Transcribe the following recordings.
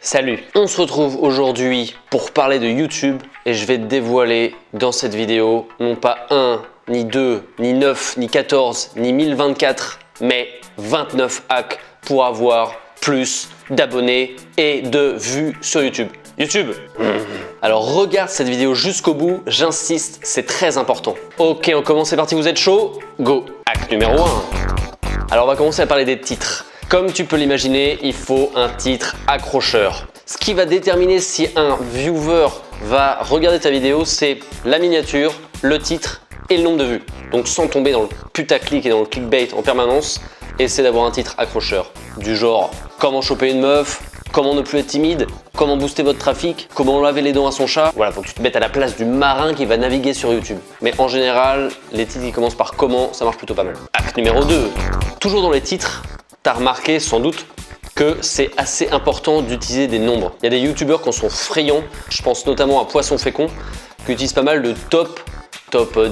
Salut, on se retrouve aujourd'hui pour parler de YouTube et je vais te dévoiler dans cette vidéo non pas 1, ni 2, ni 9, ni 14, ni 1024, mais 29 hacks pour avoir plus d'abonnés et de vues sur YouTube. Alors regarde cette vidéo jusqu'au bout, j'insiste, c'est très important. Ok, on commence, c'est parti, vous êtes chaud? Go! Hack numéro 1. Alors on va commencer à parler des titres. Comme tu peux l'imaginer, il faut un titre accrocheur. Ce qui va déterminer si un viewer va regarder ta vidéo, c'est la miniature, le titre et le nombre de vues. Donc sans tomber dans le putaclic et dans le clickbait en permanence, essaie d'avoir un titre accrocheur. Du genre, comment choper une meuf, comment ne plus être timide, comment booster votre trafic, comment laver les dents à son chat. Voilà, faut que tu te mettes à la place du marin qui va naviguer sur YouTube. Mais en général, les titres qui commencent par comment, ça marche plutôt pas mal. Hack numéro 2. Toujours dans les titres, t'as remarqué sans doute que c'est assez important d'utiliser des nombres. Il y a des youtubeurs qui en sont friands, je pense notamment à Poisson Fécond, qui utilisent pas mal de top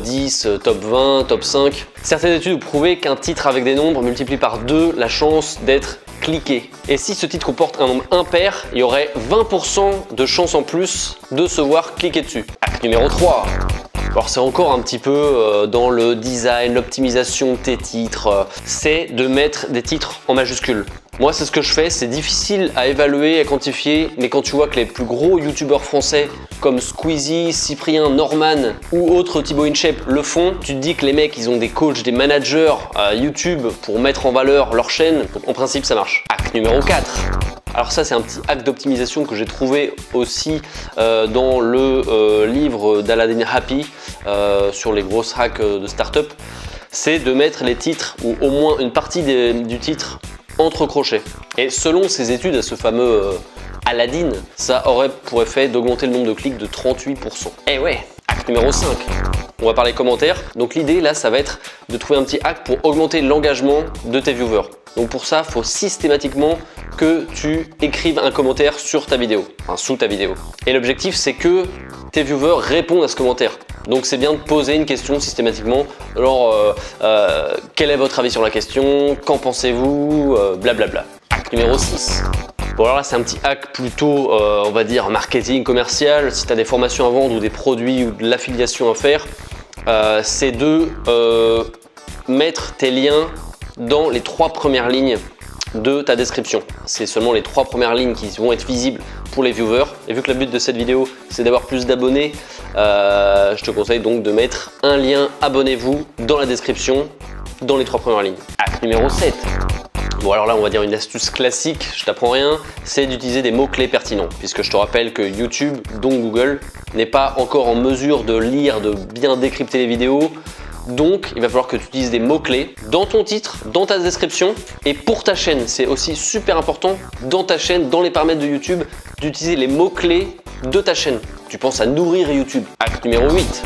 10, top 20, top 5. Certaines études ont prouvé qu'un titre avec des nombres multiplie par 2 la chance d'être cliqué. Et si ce titre comporte un nombre impair, il y aurait 20% de chance en plus de se voir cliquer dessus. Hack numéro 3. Alors c'est encore un petit peu dans le design, l'optimisation de tes titres, c'est de mettre des titres en majuscules. Moi c'est ce que je fais, c'est difficile à évaluer, à quantifier, mais quand tu vois que les plus gros youtubeurs français comme Squeezie, Cyprien, Norman ou autres Thibaut InShape le font, tu te dis que les mecs ils ont des coachs, des managers à YouTube pour mettre en valeur leur chaîne, donc en principe ça marche. Hack numéro 4. Alors ça c'est un petit hack d'optimisation que j'ai trouvé aussi dans le livre d'Aladdin Happy sur les grosses hacks de start-up. C'est de mettre les titres ou au moins une partie du titre entre crochets. Et selon ces études à ce fameux Aladdin, ça aurait pour effet d'augmenter le nombre de clics de 38%. Eh ouais. Hack numéro 5. On va parler commentaires. Donc l'idée là ça va être de trouver un petit hack pour augmenter l'engagement de tes viewers. Donc pour ça, il faut systématiquement que tu écrives un commentaire sur ta vidéo, enfin sous ta vidéo. Et l'objectif, c'est que tes viewers répondent à ce commentaire. Donc c'est bien de poser une question systématiquement, genre quel est votre avis sur la question, qu'en pensez-vous, blablabla. Hack numéro 6. Bon alors là c'est un petit hack plutôt on va dire marketing commercial. Si tu as des formations à vendre ou des produits ou de l'affiliation à faire, c'est de mettre tes liens dans les 3 premières lignes de ta description. C'est seulement les 3 premières lignes qui vont être visibles pour les viewers. Et vu que le but de cette vidéo c'est d'avoir plus d'abonnés, je te conseille donc de mettre un lien abonnez-vous dans la description dans les 3 premières lignes. Hack numéro 7. Bon alors là on va dire une astuce classique, je t'apprends rien, c'est d'utiliser des mots-clés pertinents. Puisque je te rappelle que YouTube, donc Google, n'est pas encore en mesure de lire, de bien décrypter les vidéos. Donc, il va falloir que tu utilises des mots-clés dans ton titre, dans ta description et pour ta chaîne. C'est aussi super important dans ta chaîne, dans les paramètres de YouTube, d'utiliser les mots-clés de ta chaîne. Tu penses à nourrir YouTube. Hack numéro 8.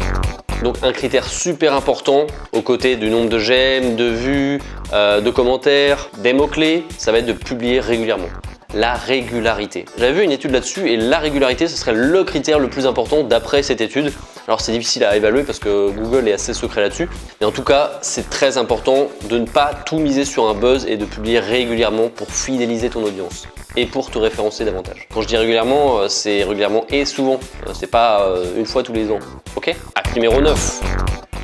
Donc, un critère super important aux côtés du nombre de j'aime, de vues, de commentaires, des mots-clés, ça va être de publier régulièrement. La régularité. J'avais vu une étude là-dessus et la régularité, ce serait le critère le plus important d'après cette étude. Alors c'est difficile à évaluer parce que Google est assez secret là-dessus. Mais en tout cas, c'est très important de ne pas tout miser sur un buzz et de publier régulièrement pour fidéliser ton audience et pour te référencer davantage. Quand je dis régulièrement, c'est régulièrement et souvent. C'est pas une fois tous les ans. Ok? Hack numéro 9.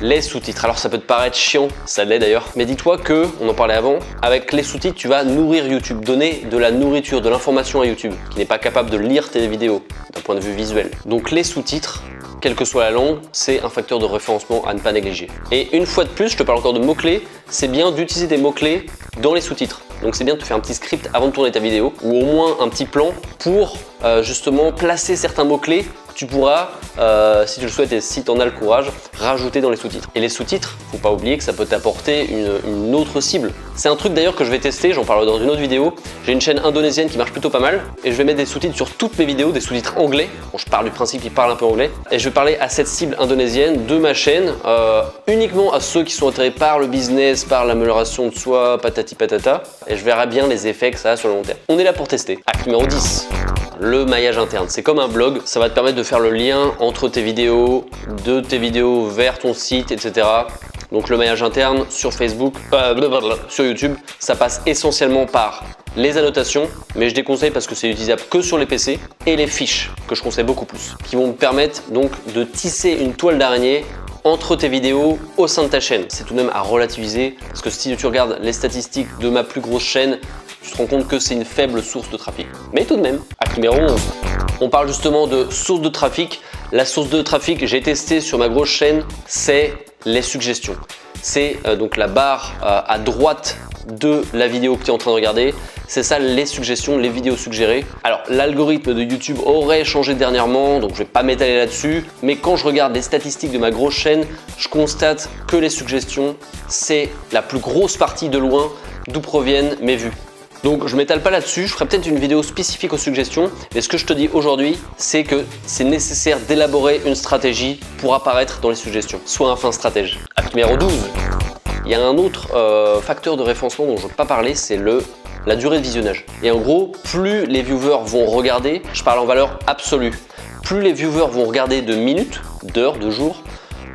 Les sous-titres. Alors ça peut te paraître chiant, ça l'est d'ailleurs, mais dis-toi que, on en parlait avant, avec les sous-titres, tu vas nourrir YouTube, donner de la nourriture, de l'information à YouTube, qui n'est pas capable de lire tes vidéos d'un point de vue visuel. Donc les sous-titres, quelle que soit la langue, c'est un facteur de référencement à ne pas négliger. Et une fois de plus, je te parle encore de mots-clés, c'est bien d'utiliser des mots-clés dans les sous-titres. Donc c'est bien de te faire un petit script avant de tourner ta vidéo, ou au moins un petit plan pour justement placer certains mots-clés. Tu pourras, si tu le souhaites et si tu en as le courage, rajouter dans les sous-titres. Et les sous-titres, faut pas oublier que ça peut t'apporter une autre cible. C'est un truc d'ailleurs que je vais tester, j'en parlerai dans une autre vidéo. J'ai une chaîne indonésienne qui marche plutôt pas mal et je vais mettre des sous-titres sur toutes mes vidéos, des sous-titres anglais. Bon, je pars du principe qu'ils parlent un peu anglais. Et je vais parler à cette cible indonésienne de ma chaîne, uniquement à ceux qui sont attirés par le business, par l'amélioration de soi, patati patata. Et je verrai bien les effets que ça a sur le long terme. On est là pour tester. Hack numéro 10. Le maillage interne, c'est comme un blog, ça va te permettre de faire le lien entre tes vidéos, de tes vidéos vers ton site, etc. Donc le maillage interne sur Facebook, sur YouTube, ça passe essentiellement par les annotations, mais je déconseille parce que c'est utilisable que sur les PC, et les fiches, que je conseille beaucoup plus, qui vont me permettre donc de tisser une toile d'araignée entre tes vidéos au sein de ta chaîne. C'est tout de même à relativiser, parce que si tu regardes les statistiques de ma plus grosse chaîne, tu te rends compte que c'est une faible source de trafic. Mais tout de même, acte numéro 11. On parle justement de source de trafic. La source de trafic que j'ai testée sur ma grosse chaîne, c'est les suggestions. C'est donc la barre à droite de la vidéo que tu es en train de regarder. C'est ça, les suggestions, les vidéos suggérées. Alors l'algorithme de YouTube aurait changé dernièrement, donc je vais pas m'étaler là-dessus, mais quand je regarde les statistiques de ma grosse chaîne, je constate que les suggestions, c'est la plus grosse partie de loin d'où proviennent mes vues. Donc je m'étale pas là-dessus, je ferai peut-être une vidéo spécifique aux suggestions, mais ce que je te dis aujourd'hui, c'est que c'est nécessaire d'élaborer une stratégie pour apparaître dans les suggestions. Sois un fin stratège. Acte numéro 12. Il y a un autre facteur de référencement dont je ne veux pas parler, c'est la durée de visionnage. Et en gros, plus les viewers vont regarder, je parle en valeur absolue, plus les viewers vont regarder de minutes, d'heures, de jours,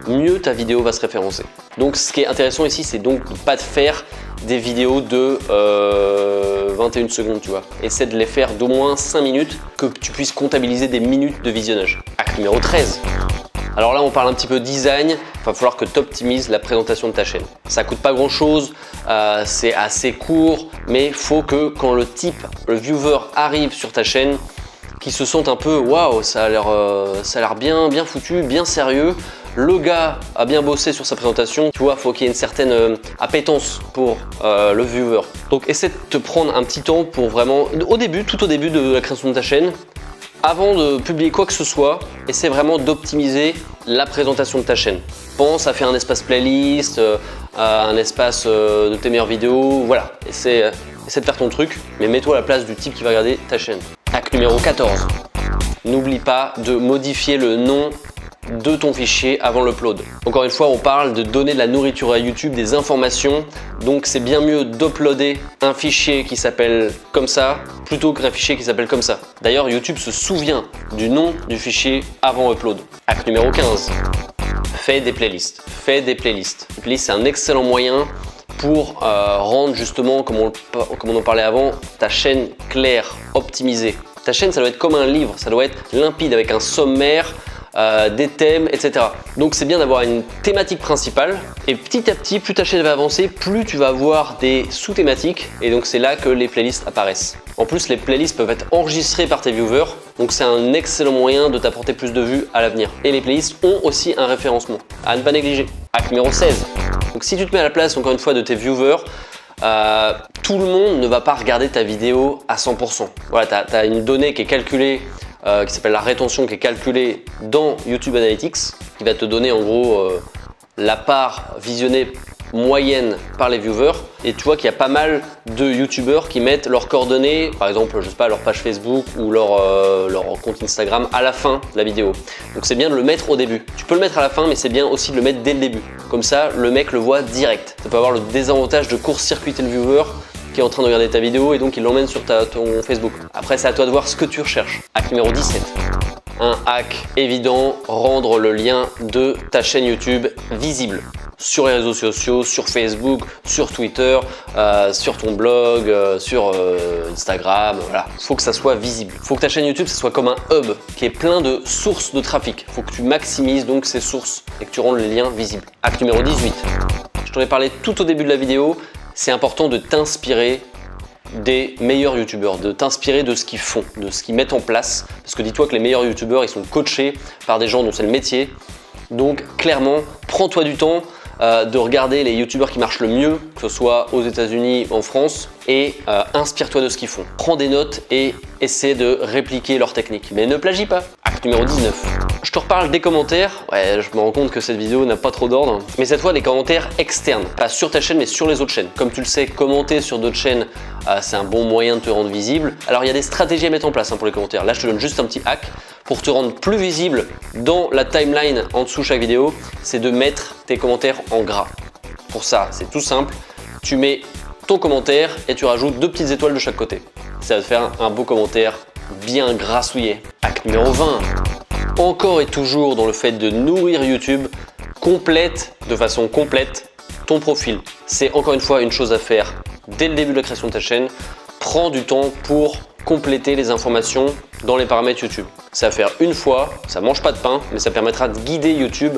mieux ta vidéo va se référencer. Donc ce qui est intéressant ici, c'est donc de ne pas te faire des vidéos de 21 secondes, tu vois. Essaie de les faire d'au moins 5 minutes, que tu puisses comptabiliser des minutes de visionnage. Acte numéro 13. Alors là, on parle un petit peu design. Il va falloir que tu optimises la présentation de ta chaîne. Ça coûte pas grand chose, c'est assez court, mais il faut que quand le viewer arrive sur ta chaîne, qu'il se sente un peu waouh, ça a l'air bien foutu, bien sérieux. Le gars a bien bossé sur sa présentation, tu vois, il faut qu'il y ait une certaine appétence pour le viewer. Donc essaie de te prendre un petit temps pour vraiment, tout au début de la création de ta chaîne, avant de publier quoi que ce soit, essaie vraiment d'optimiser la présentation de ta chaîne. Pense à faire un espace playlist, un espace de tes meilleures vidéos, voilà. Essaie de faire ton truc, mais mets-toi à la place du type qui va regarder ta chaîne. Acte numéro 14. N'oublie pas de modifier le nom de ton fichier avant l'upload. Encore une fois, on parle de donner de la nourriture à YouTube, des informations, donc c'est bien mieux d'uploader un fichier qui s'appelle comme ça plutôt qu'un fichier qui s'appelle comme ça. D'ailleurs, YouTube se souvient du nom du fichier avant upload. Acte numéro 15. Fais des playlists. Fais des playlists. Les playlists, c'est un excellent moyen pour rendre justement, comme on en parlait avant, ta chaîne claire, optimisée. Ta chaîne, ça doit être comme un livre, ça doit être limpide avec un sommaire, des thèmes, etc. Donc c'est bien d'avoir une thématique principale et petit à petit, plus ta chaîne va avancer, plus tu vas avoir des sous-thématiques et donc c'est là que les playlists apparaissent. En plus, les playlists peuvent être enregistrées par tes viewers, donc c'est un excellent moyen de t'apporter plus de vues à l'avenir. Et les playlists ont aussi un référencement à ne pas négliger. Acte numéro 16. Donc si tu te mets à la place, encore une fois, de tes viewers, tout le monde ne va pas regarder ta vidéo à 100%. Voilà, tu as une donnée qui est calculée, qui s'appelle la rétention, qui est calculée dans YouTube Analytics, qui va te donner en gros la part visionnée moyenne par les viewers. Et tu vois qu'il y a pas mal de youtubeurs qui mettent leurs coordonnées, par exemple, je sais pas, leur page Facebook ou leur compte Instagram à la fin de la vidéo. Donc c'est bien de le mettre au début. Tu peux le mettre à la fin, mais c'est bien aussi de le mettre dès le début. Comme ça, le mec le voit direct. Ça peut avoir le désavantage de court-circuiter le viewer qui est en train de regarder ta vidéo et donc il l'emmène sur ton Facebook. Après, c'est à toi de voir ce que tu recherches. Acte numéro 17. Un hack évident, rendre le lien de ta chaîne YouTube visible sur les réseaux sociaux, sur Facebook, sur Twitter, sur ton blog, sur Instagram, voilà. Faut que ça soit visible. Faut que ta chaîne YouTube, ça soit comme un hub qui est plein de sources de trafic. Faut que tu maximises donc ces sources et que tu rendes les liens visibles. Acte numéro 18. Je t'en ai parlé tout au début de la vidéo. C'est important de t'inspirer des meilleurs youtubeurs, de t'inspirer de ce qu'ils font, de ce qu'ils mettent en place. Parce que dis-toi que les meilleurs youtubeurs, ils sont coachés par des gens dont c'est le métier. Donc clairement, prends-toi du temps de regarder les youtubeurs qui marchent le mieux, que ce soit aux États-Unis ou en France, et inspire-toi de ce qu'ils font. Prends des notes et essaie de répliquer leurs techniques. Mais ne plagie pas. Acte numéro 19. Je te reparle des commentaires. Ouais, je me rends compte que cette vidéo n'a pas trop d'ordre. Mais cette fois, des commentaires externes. Pas sur ta chaîne, mais sur les autres chaînes. Comme tu le sais, commenter sur d'autres chaînes, c'est un bon moyen de te rendre visible. Alors, il y a des stratégies à mettre en place pour les commentaires. Là, je te donne juste un petit hack pour te rendre plus visible dans la timeline en dessous de chaque vidéo. C'est de mettre tes commentaires en gras. Pour ça, c'est tout simple. Tu mets ton commentaire et tu rajoutes 2 petites étoiles de chaque côté. Ça va te faire un beau commentaire bien grassouillé. Acte numéro 20. Encore et toujours dans le fait de nourrir YouTube, complète de façon complète ton profil. C'est encore une fois une chose à faire dès le début de la création de ta chaîne. prends du temps pour compléter les informations dans les paramètres YouTube. Ça va faire une fois, ça mange pas de pain, mais ça permettra de guider YouTube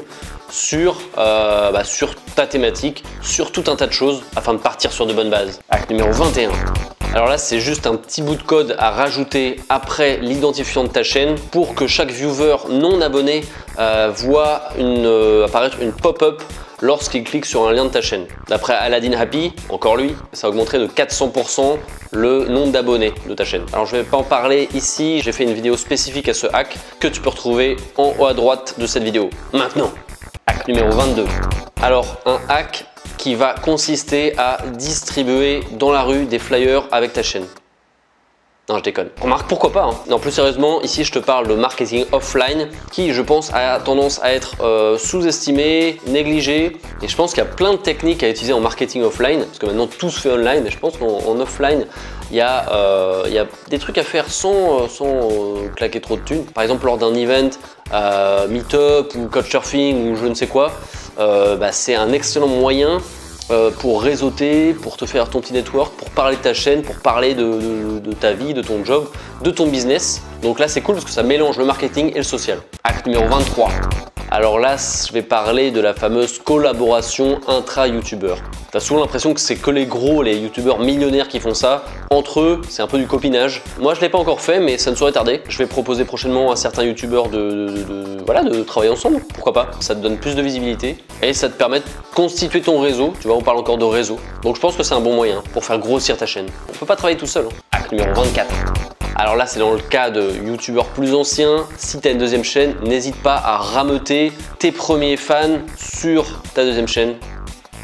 sur ta thématique, sur tout un tas de choses afin de partir sur de bonnes bases. Hack numéro 21. Alors là, c'est juste un petit bout de code à rajouter après l'identifiant de ta chaîne pour que chaque viewer non abonné voit apparaître une pop-up lorsqu'il clique sur un lien de ta chaîne. D'après Aladdin Happy, encore lui, ça augmenterait de 400% le nombre d'abonnés de ta chaîne. Alors je ne vais pas en parler ici, j'ai fait une vidéo spécifique à ce hack que tu peux retrouver en haut à droite de cette vidéo. Maintenant, hack numéro 22. Alors un hack qui va consister à distribuer dans la rue des flyers avec ta chaîne. Non, je déconne. Remarque, pourquoi pas, hein. Non, plus sérieusement, ici je te parle de marketing offline qui, je pense, a tendance à être sous-estimé, négligé. Et je pense qu'il y a plein de techniques à utiliser en marketing offline, parce que maintenant tout se fait online, mais je pense qu'en offline, il y a des trucs à faire sans claquer trop de thunes. Par exemple, lors d'un event, Meetup ou Couchsurfing ou je ne sais quoi, c'est un excellent moyen pour réseauter, pour te faire ton petit network, pour parler de ta chaîne, pour parler de ta vie, de ton job, de ton business. Donc là, c'est cool parce que ça mélange le marketing et le social. Hack numéro 23. Alors là, je vais parler de la fameuse collaboration intra-youtubeur. Tu as souvent l'impression que c'est que les gros, les youtubeurs millionnaires qui font ça. Entre eux, c'est un peu du copinage. Moi, je ne l'ai pas encore fait, mais ça ne saurait tarder. Je vais proposer prochainement à certains youtubeurs de travailler ensemble. Pourquoi pas? Ça te donne plus de visibilité et ça te permet de constituer ton réseau. Tu vois, on parle encore de réseau. Donc je pense que c'est un bon moyen pour faire grossir ta chaîne. On ne peut pas travailler tout seul. Hein. Hack numéro 24. Alors là, c'est dans le cas de youtubeurs plus anciens. Si tu as une deuxième chaîne, n'hésite pas à rameuter tes premiers fans sur ta deuxième chaîne,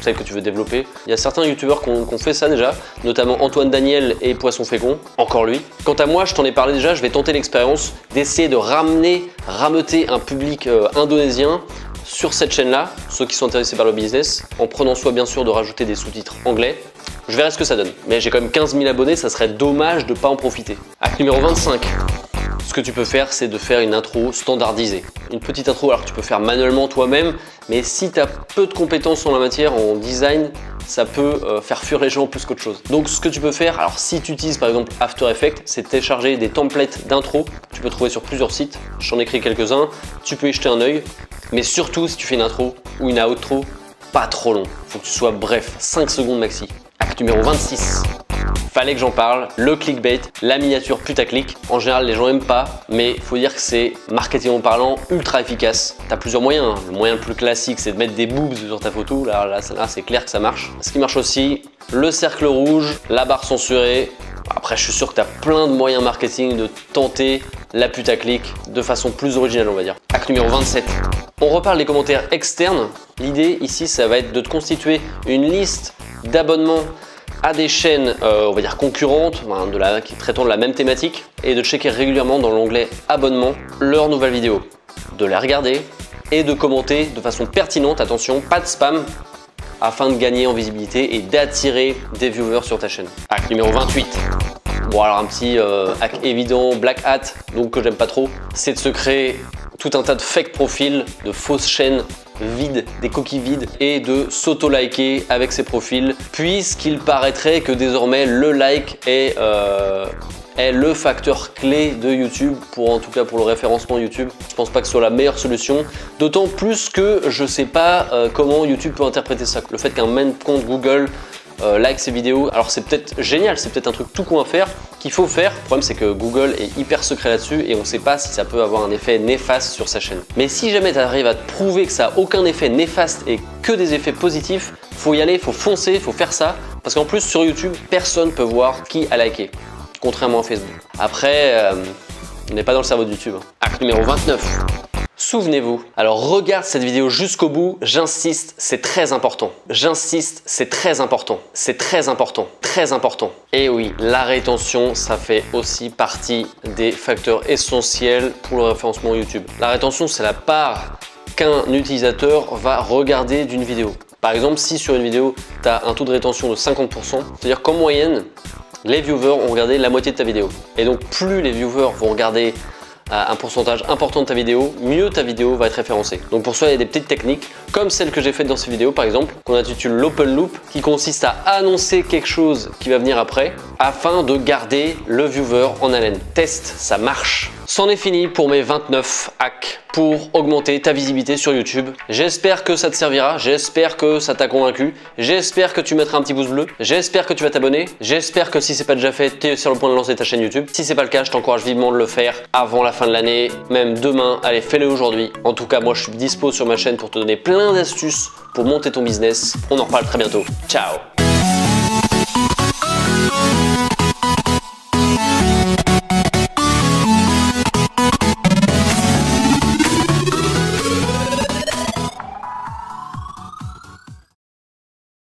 celle que tu veux développer. Il y a certains youtubeurs qui ont fait ça déjà, notamment Antoine Daniel et Poisson Fécond, encore lui. Quant à moi, je t'en ai parlé déjà, je vais tenter l'expérience d'essayer de rameuter un public indonésien sur cette chaîne-là, ceux qui sont intéressés par le business, en prenant soin bien sûr de rajouter des sous-titres anglais. Je verrai ce que ça donne. Mais j'ai quand même 15 000 abonnés, ça serait dommage de ne pas en profiter. Hack numéro 25. Ce que tu peux faire, c'est de faire une intro standardisée. Une petite intro, alors que tu peux faire manuellement toi-même, mais si tu as peu de compétences en la matière, en design, ça peut faire fuir les gens plus qu'autre chose. Donc ce que tu peux faire, alors si tu utilises par exemple After Effects, c'est télécharger des templates d'intro. Tu peux trouver sur plusieurs sites, j'en ai créé quelques-uns, tu peux y jeter un œil. Mais surtout, si tu fais une intro ou une outro, pas trop long. Faut que tu sois bref, 5 secondes maxi. Hack numéro 26. Fallait que j'en parle, le clickbait, la miniature putaclic. En général, les gens n'aiment pas, mais il faut dire que c'est, marketing en parlant, ultra efficace. Tu as plusieurs moyens. Hein. Le moyen le plus classique, c'est de mettre des boobs sur ta photo. Là c'est clair que ça marche. Ce qui marche aussi, le cercle rouge, la barre censurée. Après, je suis sûr que tu as plein de moyens marketing de tenter la putaclic de façon plus originale, on va dire. Hack numéro 27. On reparle des commentaires externes. L'idée ici, ça va être de te constituer une liste d'abonnements à des chaînes, on va dire concurrentes, qui traitent de la même thématique, et de checker régulièrement dans l'onglet abonnement leurs nouvelles vidéos, de les regarder et de commenter de façon pertinente, attention, pas de spam, afin de gagner en visibilité et d'attirer des viewers sur ta chaîne. Hack numéro 28. Bon, alors un petit hack évident, black hat, donc que j'aime pas trop, c'est de se créer tout un tas de fake profils, de fausses chaînes vides, des coquilles vides, et de s'auto-liker avec ces profils, puisqu'il paraîtrait que désormais le like est le facteur clé de YouTube, en tout cas pour le référencement YouTube. Je pense pas que ce soit la meilleure solution, d'autant plus que je sais pas comment YouTube peut interpréter ça. Le fait qu'un même compte Google like ces vidéos, alors c'est peut-être génial, c'est peut-être un truc tout con à faire, qu'il faut faire. Le problème c'est que Google est hyper secret là-dessus et on ne sait pas si ça peut avoir un effet néfaste sur sa chaîne. Mais si jamais tu arrives à te prouver que ça n'a aucun effet néfaste et que des effets positifs, faut y aller, faut foncer, faut faire ça, parce qu'en plus sur YouTube, personne ne peut voir qui a liké, contrairement à Facebook. Après, on n'est pas dans le cerveau de YouTube. Hack numéro 29. Souvenez-vous, alors regarde cette vidéo jusqu'au bout, j'insiste, c'est très important. J'insiste, c'est très important. C'est très important, très important. Et oui, la rétention, ça fait aussi partie des facteurs essentiels pour le référencement YouTube. La rétention, c'est la part qu'un utilisateur va regarder d'une vidéo. Par exemple, si sur une vidéo, tu as un taux de rétention de 50%, c'est-à-dire qu'en moyenne, les viewers ont regardé la moitié de ta vidéo. Et donc, plus les viewers vont regarder un pourcentage important de ta vidéo, mieux ta vidéo va être référencée. Donc pour ça, il y a des petites techniques comme celle que j'ai faite dans ces vidéos par exemple, qu'on intitule l'open loop, qui consiste à annoncer quelque chose qui va venir après afin de garder le viewer en haleine. Test, ça marche. C'en est fini pour mes 29 hacks pour augmenter ta visibilité sur YouTube. J'espère que ça te servira, j'espère que ça t'a convaincu, j'espère que tu mettras un petit pouce bleu, j'espère que tu vas t'abonner, j'espère que si c'est pas déjà fait, tu es sur le point de lancer ta chaîne YouTube. Si c'est pas le cas, je t'encourage vivement de le faire avant la fin de l'année, même demain. Allez, fais-le aujourd'hui. En tout cas, moi je suis dispo sur ma chaîne pour te donner plein d'astuces pour monter ton business. On en reparle très bientôt. Ciao!